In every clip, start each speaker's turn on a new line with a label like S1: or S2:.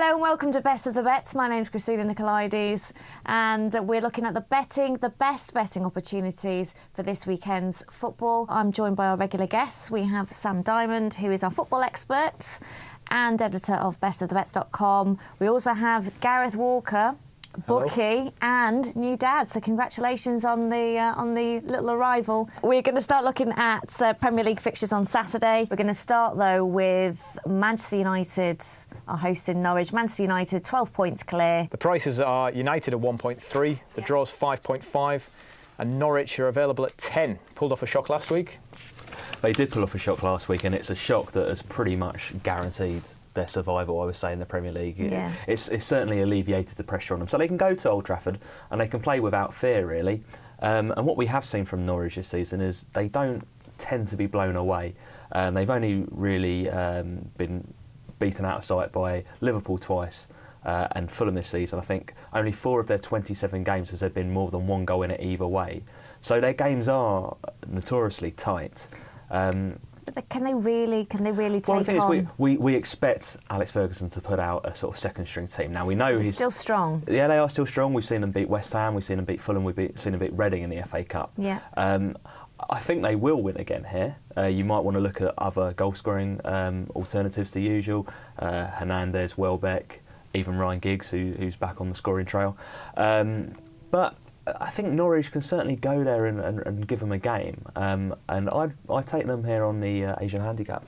S1: Hello and welcome to Best of the Bets. My name's Christina Nicolaides and we're looking at the best betting opportunities for this weekend's football. I'm joined by our regular guests. We have Sam Diamond, who is our football expert and editor of bestofthebets.com. We also have Gareth Walker, bookie and new dad, so congratulations on the little arrival. We're going to start looking at Premier League fixtures on Saturday. We're going to start though with Manchester United are hosting Norwich. Manchester United 12 points clear.
S2: The prices are United at 1.3, the draw's 5.5, and Norwich are available at 10. Pulled off a shock last week.
S3: They did pull off a shock last week, and it's a shock that has pretty much guaranteed their survival, I would say, in the Premier League.
S1: Yeah.
S3: It's certainly alleviated the pressure on them. So they can go to Old Trafford and they can play without fear, really. And what we have seen from Norwich this season is they don't tend to be blown away. They've only really been beaten out of sight by Liverpool twice and Fulham this season. I think only 4 of their 27 games has there been more than one goal in it either way. So their games are notoriously tight.
S1: But can they really take
S3: well, the thing
S1: on?
S3: is, we expect Alex Ferguson to put out a sort of second-string team. Now, we know he's
S1: still strong.
S3: Yeah, they are still strong. We've seen them beat West Ham, we've seen them beat Fulham, we've seen them beat Reading in the FA Cup.
S1: Yeah.
S3: I think they will win again here. You might want to look at other goal-scoring alternatives to usual. Hernandez, Welbeck, even Ryan Giggs, who's back on the scoring trail. But I think Norwich can certainly go there and give them a game. And I'd take them here on the Asian handicap.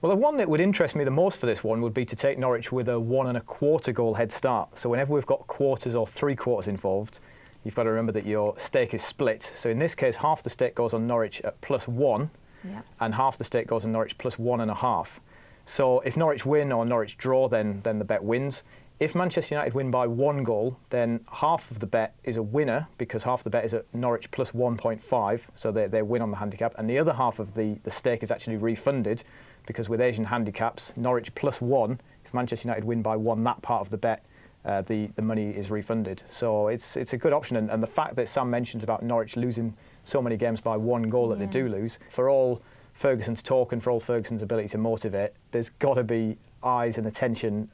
S2: Well, the one that would interest me the most for this one would be to take Norwich with a 1.25 goal head start. So whenever we've got quarters or 3/4 involved, you've got to remember that your stake is split. So in this case, half the stake goes on Norwich at +1, and half the stake goes on Norwich +1.5. So if Norwich win or Norwich draw, then the bet wins. If Manchester United win by 1 goal, then half of the bet is a winner because half the bet is at Norwich +1.5, so they win on the handicap, and the other half of the stake is actually refunded because with Asian handicaps, Norwich +1, if Manchester United win by 1, that part of the bet, the money is refunded. So it's a good option, and the fact that Sam mentions about Norwich losing so many games by 1 goal that they do lose, for all Ferguson's talk and for all Ferguson's ability to motivate, there's got to be eyes and attention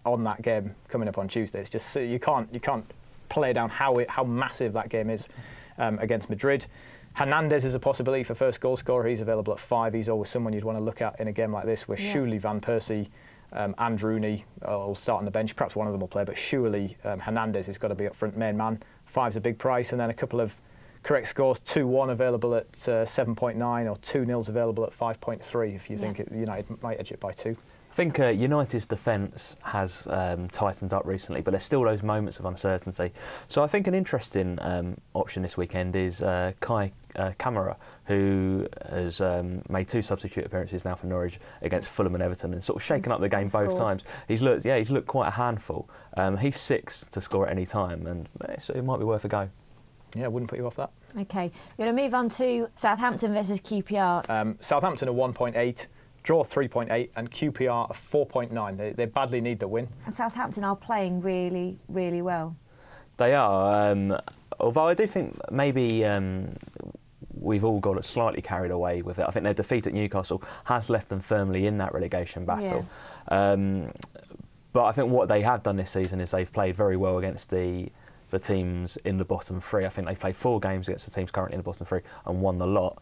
S2: on that game coming up on Tuesday. It's just you can't play down how massive that game is against Madrid. Hernandez is a possibility for first goal scorer. He's available at 5. He's always someone you'd want to look at in a game like this, where surely Van Persie and Rooney will start on the bench. Perhaps one of them will play, but surely Hernandez has got to be up front, main man. 5's a big price, and then a couple of correct scores. 2-1 available at 7.9, or 2-0's available at 5.3 if you think United might edge it by 2.
S3: I think United's defence has tightened up recently, but there's still those moments of uncertainty. So I think an interesting option this weekend is Kai Kamara, who has made 2 substitute appearances now for Norwich against Fulham and Everton, and sort of shaken up the game both times. He's looked quite a handful. He's 6 to score at any time, and it might be worth a go.
S2: Yeah, I wouldn't put you off that.
S1: OK, we're going to move on to Southampton versus QPR.
S2: Southampton are 1.8. Draw 3.8 and QPR are 4.9. They badly need the win.
S1: And Southampton are playing really, really well.
S3: They are, although I do think maybe we've all got slightly carried away with it. I think their defeat at Newcastle has left them firmly in that relegation battle. Yeah. But I think what they have done this season is they've played very well against the teams in the bottom 3. I think they've played 4 games against the teams currently in the bottom 3 and won the lot.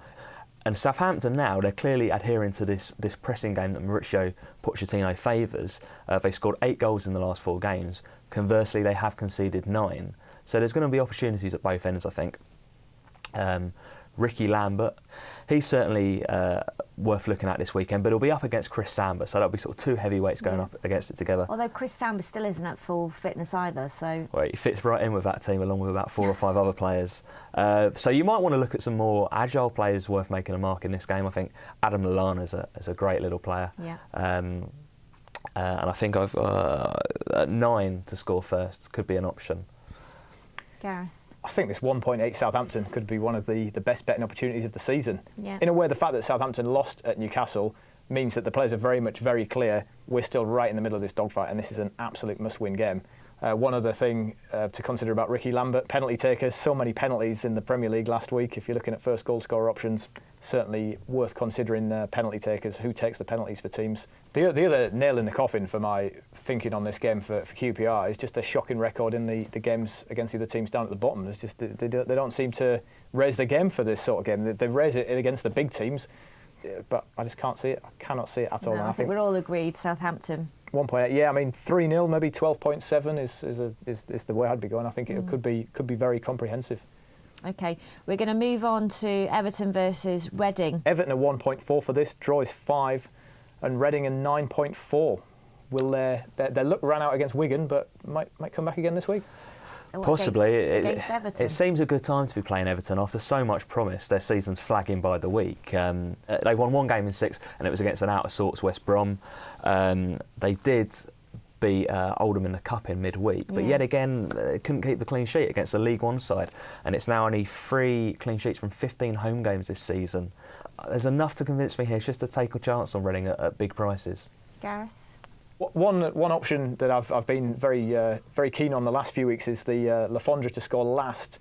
S3: And Southampton now, they're clearly adhering to this pressing game that Mauricio Pochettino favours. They've scored 8 goals in the last 4 games. Conversely, they have conceded 9. So there's going to be opportunities at both ends, I think. Ricky Lambert, he's certainly worth looking at this weekend, but he'll be up against Chris Samba, so that'll be sort of 2 heavyweights going up against it together.
S1: Although Chris Samba still isn't at full fitness either, so...
S3: Well, he fits right in with that team along with about 4 or 5 other players. So you might want to look at some more agile players worth making a mark in this game. I think Adam Lallana is a great little player.
S1: Yeah.
S3: And I think I've 9 to score first could be an option.
S1: Gareth?
S2: I think this 1.8 Southampton could be one of the best betting opportunities of the season.
S1: Yeah.
S2: In a way, the fact that Southampton lost at Newcastle means that the players are very clear. We're still right in the middle of this dogfight, and this is an absolute must-win game. One other thing to consider about Ricky Lambert, penalty taker. So many penalties in the Premier League last week. If you're looking at first goal scorer options, certainly worth considering penalty takers, who takes the penalties for teams. The other nail in the coffin for my thinking on this game for QPR is just a shocking record in the games against the other teams down at the bottom. It's just they don't seem to raise the game for this sort of game. They raise it against the big teams, but I just can't see it. I cannot see it at all.
S1: No, I think we're all agreed. Southampton.
S2: 1.8. Yeah, I mean 3-0, maybe 12.7 is the way I'd be going. I think it could be very comprehensive.
S1: OK, we're going to move on to Everton versus Reading.
S2: Everton are 1.4 for this, draw is 5, and Reading are 9.4. Will their luck ran out against Wigan, but might come back again this week?
S3: Possibly.
S1: Against Everton.
S3: It seems a good time to be playing Everton after so much promise. Their season's flagging by the week. They won 1 game in 6, and it was against an out-of-sorts West Brom. They did beat Oldham in the Cup in midweek, but yet again couldn't keep the clean sheet against the League One side, and it's now only 3 clean sheets from 15 home games this season. There's enough to convince me here just to take a chance on Reading at big prices.
S1: Gareth?
S2: One option that I've been very keen on the last few weeks is the Lafondra to score last.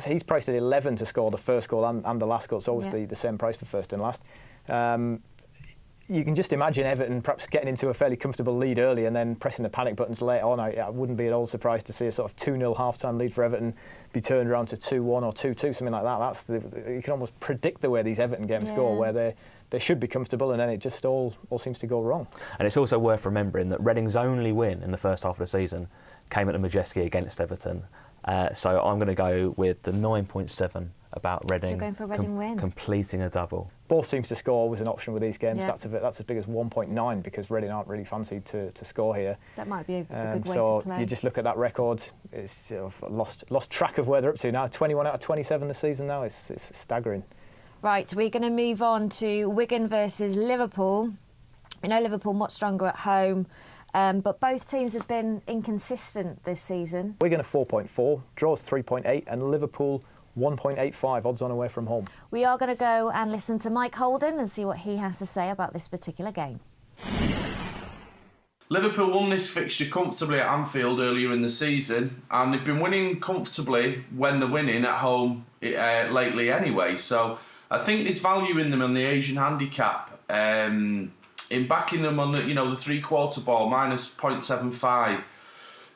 S2: He's priced at 11 to score the first goal and the last goal. It's always the same price for first and last. You can just imagine Everton perhaps getting into a fairly comfortable lead early and then pressing the panic buttons later on. I wouldn't be at all surprised to see a sort of 2-0 half-time lead for Everton be turned around to 2-1 or 2-2, something like that. You can almost predict the way these Everton games go, where they should be comfortable and then it just all seems to go wrong. And
S3: it's also worth remembering that Reading's only win in the first half of the season came at the Majeski against Everton. So I'm going to go with the 9.7 about Reading.
S1: So you're going for a Reading win.
S3: Completing a double.
S2: Both teams to score was an option with these games. That's as big as 1.9 because Reading aren't really fancied to score here.
S1: That might be a good way
S2: so
S1: to play.
S2: You just look at that record. It's lost track of where they're up to now. 21 out of 27 this season now. It's staggering.
S1: Right, we're going to move on to Wigan versus Liverpool. We know Liverpool much stronger at home, but both teams have been inconsistent this season.
S2: Wigan are 4.4, draws 3.8, and Liverpool 1.85 odds on away from home.
S1: We are going to go and listen to Mike Holden and see what he has to say about this particular game.
S4: Liverpool won this fixture comfortably at Anfield earlier in the season, and they've been winning comfortably when they're winning at home lately anyway. So I think there's value in them on the Asian handicap, in backing them on the 3/4 ball minus 0.75.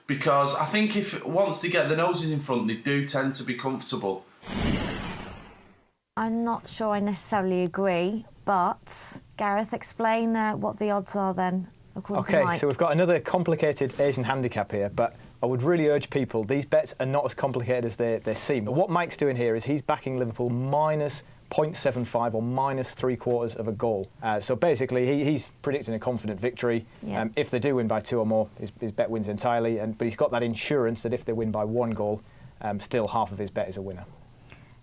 S4: Because I think if once they get the noses in front, they do tend to be comfortable.
S1: I'm not sure I necessarily agree, but Gareth, explain what the odds are then, according to Mike.
S2: Okay, so we've got another complicated Asian handicap here, but I would really urge people, these bets are not as complicated as they seem. But what Mike's doing here is he's backing Liverpool minus 0.75 or minus 3/4 of a goal. So basically, he's predicting a confident victory.
S1: Yeah.
S2: If they do win by 2 or more, his bet wins entirely. But he's got that insurance that if they win by 1 goal, still half of his bet is a winner.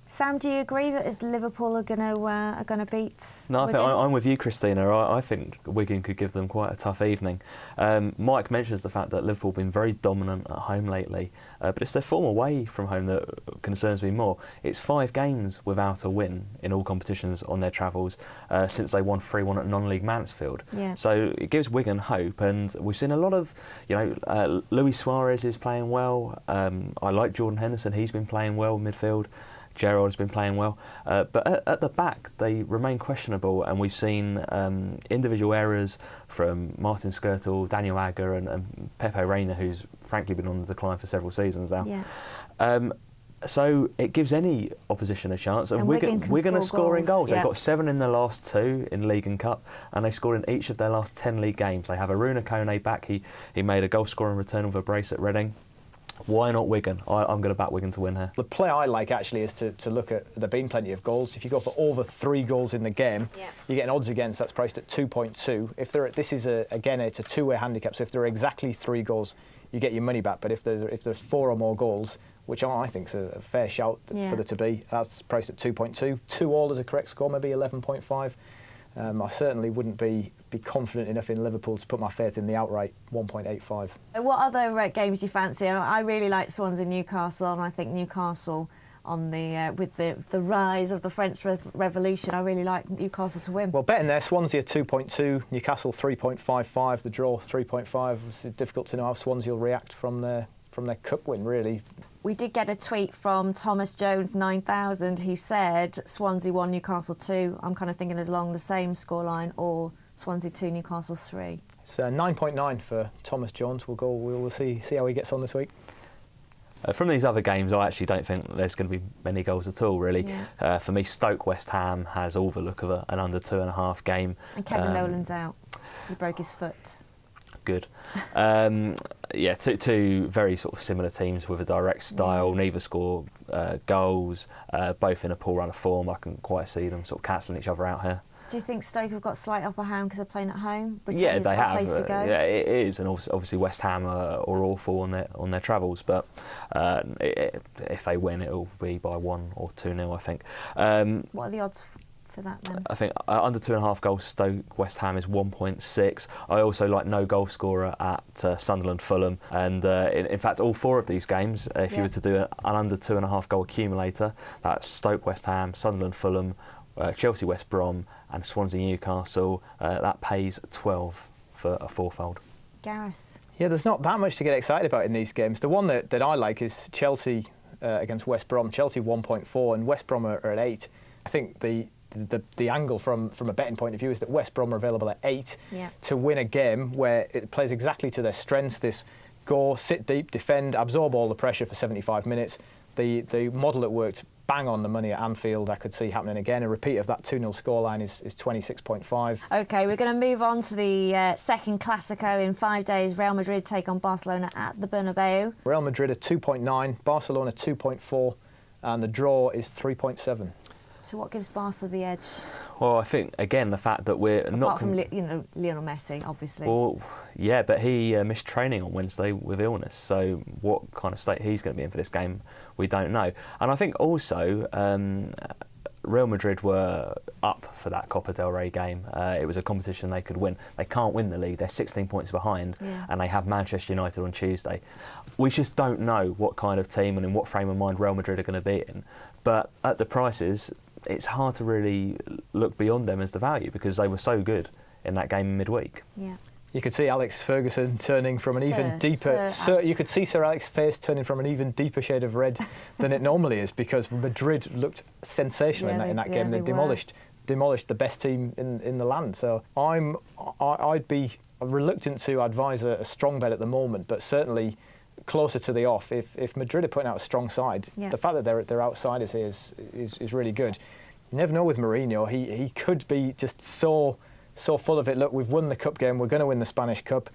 S1: Sam, do you agree that if Liverpool are going to beat
S3: No,
S1: Wigan?
S3: I'm with you, Christina. I think Wigan could give them quite a tough evening. Mike mentions the fact that Liverpool have been very dominant at home lately, but it's their form away from home that concerns me more. It's 5 games without a win in all competitions on their travels since they won 3-1 at non-league Mansfield.
S1: Yeah.
S3: So it gives Wigan hope, and we've seen a lot of, Luis Suarez is playing well. I like Jordan Henderson; he's been playing well in midfield. Gerrard has been playing well, but at the back they remain questionable, and we've seen individual errors from Martin Skrtel, Daniel Agger and Pepe Reina, who's frankly been on the decline for several seasons now.
S1: Yeah.
S3: So it gives any opposition a chance, and Wigan are scoring goals.
S1: Yeah.
S3: They've got 7 in the last 2 in League and Cup, and they've scored in each of their last 10 league games. They have Aruna Kone back. He made a goal-scoring return with a brace at Reading. Why not Wigan? I'm going to back Wigan to win here. The
S2: play I like actually is to look at, there been plenty of goals. If you go for over 3 goals in the game, you get an odds against that's priced at 2.2. If this is again it's a 2-way handicap, so if there are exactly 3 goals, you get your money back. But if there's 4 or more goals, which I think is a fair shout for there to be, that's priced at 2.2. 2-all is a correct score, maybe 11.5. I certainly wouldn't be confident enough in Liverpool to put my faith in the outright 1.85.
S1: What other games do you fancy? I really like Swansea Newcastle, and I think Newcastle on with the rise of the French Revolution, I really like Newcastle to win.
S2: Well, betting there, Swansea 2.2, Newcastle 3.55, the draw 3.5. It's difficult to know how Swansea will react from their cup win, really.
S1: We did get a tweet from Thomas Jones 9000. He said Swansea 1, Newcastle 2. I'm kind of thinking along the same scoreline, or Swansea 2, Newcastle 3.
S2: It's 9.9 for Thomas Jones. We'll see how he gets on this week.
S3: From these other games, I actually don't think there's going to be many goals at all, really.
S1: Yeah.
S3: For me, Stoke-West Ham has all the look of an under 2.5 game.
S1: And Kevin Nolan's out. He broke his foot.
S3: Good. Yeah, two very sort of similar teams with a direct style. Neither score goals. Both in a poor run of form. I can quite see them sort of cancelling each other out here.
S1: Do you think Stoke have got slight upper hand because they're playing at home?
S3: Yeah, they have.
S1: Place to go?
S3: Yeah, it is, and obviously West Ham are awful on their travels. But if they win, it'll be by 1 or 2-0, I think.
S1: What are the odds for that then?
S3: I think under 2.5 goals, Stoke West Ham is 1.6. I also like no goal scorer at Sunderland Fulham, and in fact, all 4 of these games, if you were to do an under 2.5 goal accumulator, that's Stoke West Ham, Sunderland Fulham, Chelsea West Brom and Swansea Newcastle, that pays 12 for a fourfold.
S1: Gareth?
S2: Yeah, there's not that much to get excited about in these games. The one that I like is Chelsea against West Brom. Chelsea 1.4 and West Brom are at 8. I think the angle from a betting point of view is that West Brom are available at 8 to win a game where it plays exactly to their strengths. This go, sit deep, defend, absorb all the pressure for 75 minutes. The model that worked bang on the money at Anfield, I could see happening again. A repeat of that 2-0 scoreline is 26.5.
S1: OK, we're going to move on to the second Clásico in 5 days. Real Madrid take on Barcelona at the Bernabeu.
S2: Real Madrid are 2.9, Barcelona 2.4, and the draw is 3.7.
S1: So what gives Barca the edge?
S3: Well, I think, again, the fact that we're not...
S1: Apart from Lionel Messi, obviously.
S3: Well, yeah, but he missed training on Wednesday with illness, so what kind of state he's going to be in for this game, we don't know. And I think also Real Madrid were up for that Copa del Rey game. It was a competition they could win. They can't win the league. They're 16 points behind, and they have Manchester United on Tuesday. We just don't know what kind of team and in what frame of mind Real Madrid are going to be in. But at the prices, it's hard to really look beyond them as the value because they were so good in that game in midweek.
S1: Yeah.
S2: You could see Alex Ferguson turning from an even deeper... you could see Sir Alex's face turning from an even deeper shade of red than it normally is because Madrid looked sensational in that game. They demolished the best team in the land. So I'd be reluctant to advise a strong bet at the moment, but certainly closer to the off. If Madrid are putting out a strong side, the fact that they're outsiders here is really good. You never know with Mourinho. He could be just so full of it. Look, we've won the cup game. We're going to win the Spanish Cup.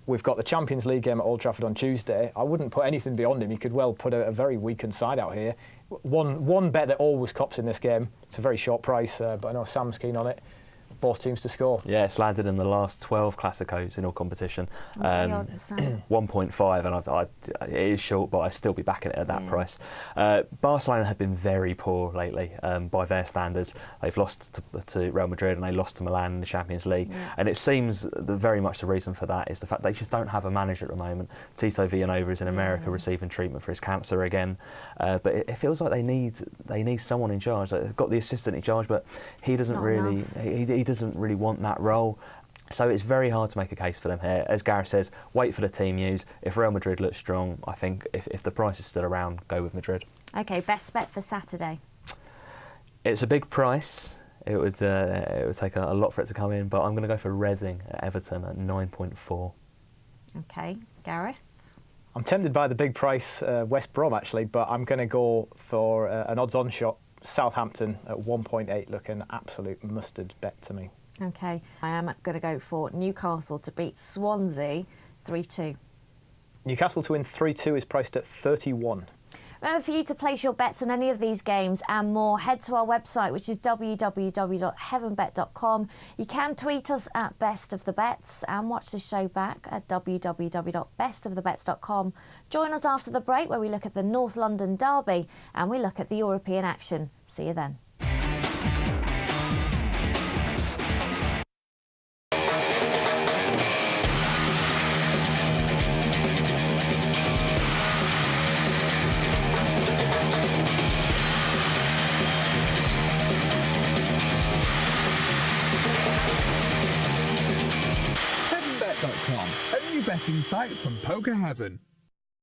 S2: We've got the Champions League game at Old Trafford on Tuesday. I wouldn't put anything beyond him. He could well put a very weakened side out here. One bet that always cops in this game. It's a very short price, but I know Sam's keen on it. Both teams to score. Yeah,
S3: it's landed in the last 12 Clásicos in all competition. 1.5, and it is short, but I'd still be backing it at that price. Barcelona have been very poor lately by their standards. They've lost to Real Madrid and they lost to Milan in the Champions League. And it seems that very much the reason for that is the fact they just don't have a manager at the moment. Tito Villanueva is in America receiving treatment for his cancer again. But it feels like they need someone in charge. They've got the assistant in charge, but he doesn't really... He doesn't really want that role. So it's very hard to make a case for them here. As Gareth says, wait for the team news. If Real Madrid looks strong, I think if the price is still around, go with Madrid.
S1: OK, best bet for Saturday?
S3: It's a big price. It would take a lot for it to come in, but I'm going to go for Reading at Everton at 9.4.
S1: OK, Gareth?
S2: I'm tempted by the big price, West Brom actually, but I'm going to go for an odds-on shot. Southampton at 1.8 look an absolute mustard bet to me.
S1: OK, I am going to go for Newcastle to beat Swansea 3-2.
S2: Newcastle to win 3-2 is priced at 31.
S1: Remember, for you to place your bets on any of these games and more, head to our website, which is www.heavenbet.com. You can tweet us at Best of the Bets and watch the show back at www.bestofthebets.com. Join us after the break where we look at the North London derby and we look at the European action. See you then.
S5: Betting site from Poker Heaven.